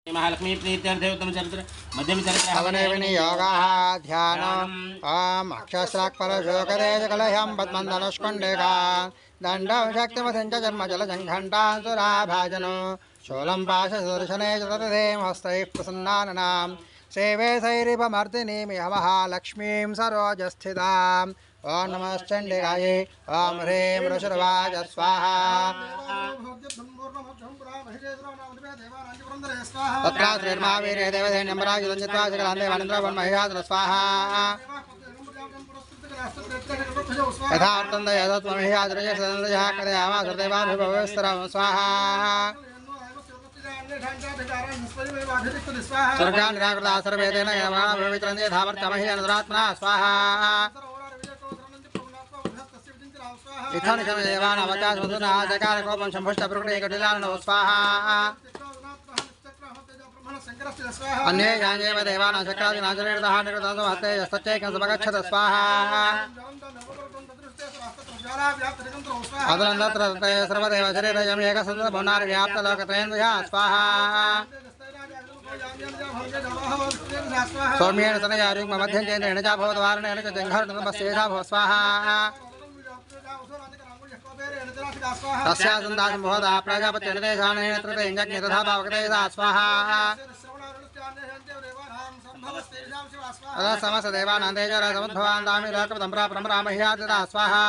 महालक्ष्मी प्रीत्यर्थे उत्तम चरित्र मध्यम चरित्र हवने विनियोगः ध्यानम् ॐ अक्षस्राक्परशोकरेश कलह्यं पद्मन्दनुष्कुण्डिका दण्डं शक्तिमथिं च जन्मजलजङ्घण्टान् सुराभाजनो शूलं पाशसुदर्शने च ततधेम हस्तैः प्रसन्नाननां सेवे सैरिपमर्दिनीमिह महालक्ष्मीं सरोजस्थिताम् ओं नमश्चण्डिकायै ओं ह्रीं ऋषिर्वाज स्वाहा तत्र श्रीर्मावीरे देवधेन्यम्बराजुदञ्जित्वा शिखरान्देवानिन्द्रवन्महिषासुर स्वाहा यथार्थं दयदत्वमहिषासुरजः कथयामासुरदेवाभिभवस्तरं स्वाहा स्वर्गान् निराकृता सर्वे तेन यमाभिविचरन्ति यथावर्तमहिषानुरात्मना स्वाहा इत्थानिशमदेवानावचासमधुनाचकारकोपं शम्भुष्टप्रकृतिकटिलाननो स्वाहा अन्ये यान्येव देवानां शक्रादिनाचरेतः निकृतं हस्ते यस्तच्चैकं समगच्छत स्वाहा अदनन्तत्र सर्वदेव शरीरजम् एकसन्तभुवनार्व्याप्तलोकत्रयेन्द्रियः स्वाहा सौम्येन तनयारुग्मध्यञ्चेन्द्रेण च भवद्वारणेन च जङ्घर्तुम्बस्येषा भव स्वाहा तस्यासन्दासं भवदा प्रजापत्यनिदेशानेन तृतयञ्जज्ञे तथा पावकतेजा स्वाहा अतः समस्तदेवानां तेजोरासमुद्भवान् दामिलोकपदं प्रापरमरामह्यादिता स्वाहा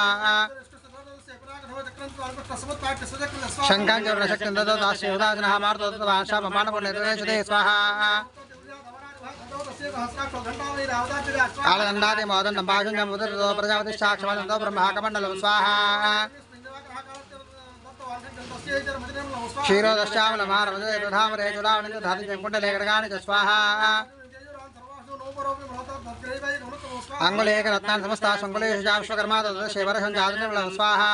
शङ्कां च वृणशक्तिं ददतास्य उदासीनः मार्तो दत्तवान् शापमानपुण्यतदेशते स्वाहा कालदण्डादिमोदण्डं पाशुञ्जं उदरतो प्रजापतिश्चाक्षमदन्तो ब्रह्माकमण्डलं स्वाहा क्षीरोदश्चामलमारवदे प्रधामरे चुरावणिं धातिं कुण्डले खड्गानि च स्वाहा अङ्गुलेकरत्नानि समस्ताः सङ्कुलेषु चाविश्वकर्मा तदशेवरसं चादृतं स्वाहा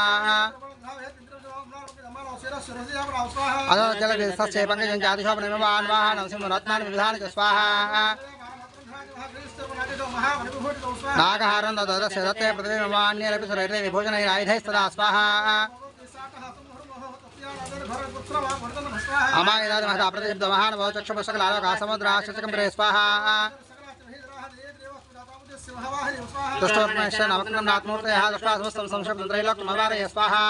अदो जलविस्तस्य पङ्कजं चादिशोपनिर्मान् वाहनं सिंहरत्नानि विविधानि च स्वाहा नागहारं तदस्य दत्ते प्रतिबिम्बान्यरपि सुरैर्दे विभूषणैरायुधैस्तदा स्वाहा अमायदादिमहता प्रतिशब्दमहानुभव चक्षुपुस्तकलालोकाः समुद्राश्चकम्बरे स्वाहा दृष्टोत्मश्च नवक्रमनात्मूर्तयः दृष्ट्वा समस्तं संशब्दत्रैलोक्यमवारय स्वाहा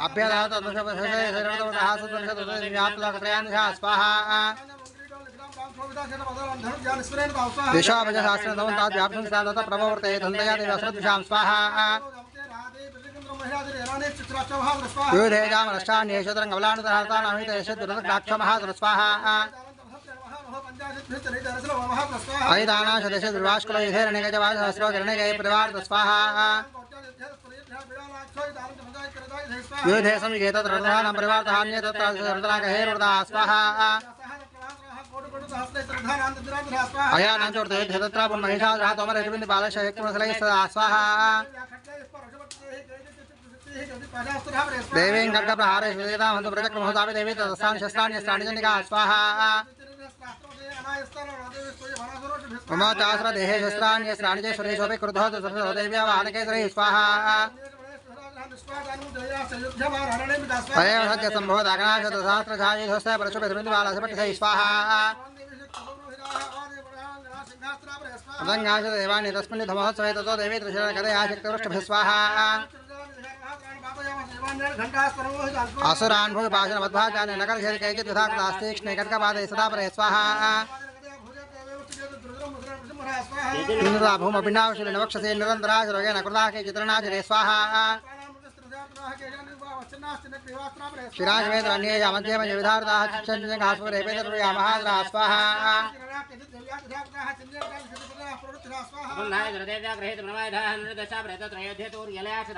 अभ्यदातदृशपशैर्वदवतः सुदर्शतव्याप्तलोकत्रयान्विषः स्वाहा दिशाभजशास्त्रनवन्ताद्व्याप्तं स्यादत प्रभवर्ते धन्दया देवस्रद्विषां स्वाहा युधेजामनष्टान्येषुतरङ्गवलानुतहर्तानामितेषुदुरदक्षमहासुर स्वाहा अयिदानाशदेश दुर्वाष्कुलयुधेरणिगजवासहस्रो परिवार्त स्वाहा युधे समिगेतत्रधानं परिवार्तहान्ये तत्र सर्वतनाकहेर्वृता स्वाहा अयानाञ्चोर्थे तत्र पुन्महिषासुरातोमरहिबिन्दुपालशयक्तिमसलैः स्वाहा देवीं खड्गप्रहारे श्रीदामहन्तु प्रचक्रमहोतापि देवी तदस्थानि शस्त्राण्यस्त्राणि जनिका स्वाहा मम चास्रदेहे शस्त्राण्यस्त्राणि च सुरेशोऽपि क्रुद्धो देव्या वाहनकेसरी स्वाहा तदेव सत्यसम्भवदागनाशतसहस्रशायुधस्य परशुभिर्बिन्दुबालसपटिशैः स्वाहा अदङ्गाशदेवानि तस्मिन्निधमहोत्सवे ततो देवी त्रिशूलकथया शक्तिवृष्टिभिः स्वाहा असुरान् भूपाशनमध्वाचार्य नकर्षति कैचित् विधाक्तास्तीक्ष्णे कटकपादे सदा परे स्वाहा इन्द्रा भूमपिण्डावशूले नवक्षसे निरन्तराशरोगेण कृता केचित्रनाचरे स्वाहा शिराजवेन्द्रन्येषा मध्येमज विधारताः चिच्छन्तिजङ्घास्पुरे पेतरुयामहाद्राः स्वाहा